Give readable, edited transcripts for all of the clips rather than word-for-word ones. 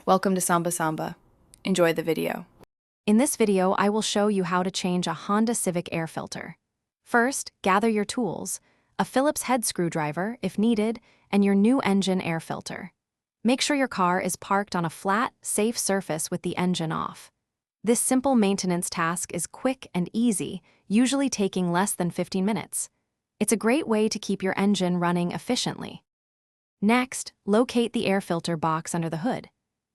Welcome to Samba Samba. Enjoy the video. In this video, I will show you how to change a Honda Civic air filter. First, gather your tools, a Phillips head screwdriver if needed, and your new engine air filter. Make sure your car is parked on a flat, safe surface with the engine off. This simple maintenance task is quick and easy, usually taking less than 15 minutes. It's a great way to keep your engine running efficiently. Next, locate the air filter box under the hood.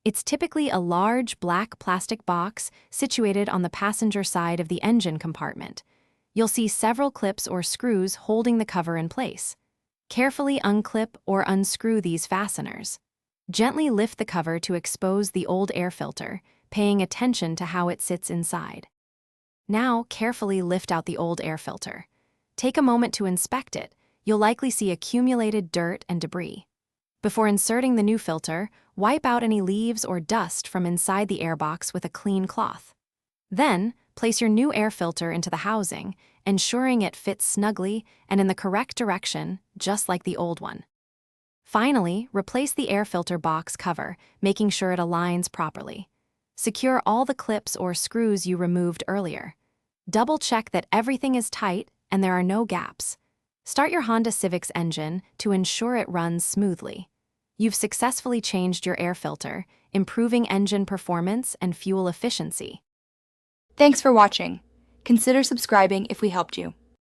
It's typically a large black plastic box situated on the passenger side of the engine compartment. You'll see several clips or screws holding the cover in place. Carefully unclip or unscrew these fasteners. Gently lift the cover to expose the old air filter, paying attention to how it sits inside. Now, carefully lift out the old air filter. Take a moment to inspect it. You'll likely see accumulated dirt and debris. Before inserting the new filter, wipe out any leaves or dust from inside the airbox with a clean cloth. Then, place your new air filter into the housing, ensuring it fits snugly and in the correct direction, just like the old one. Finally, replace the air filter box cover, making sure it aligns properly. Secure all the clips or screws you removed earlier. Double-check that everything is tight and there are no gaps. Start your Honda Civic's engine to ensure it runs smoothly. You've successfully changed your air filter, improving engine performance and fuel efficiency. Thanks for watching. Consider subscribing if we helped you.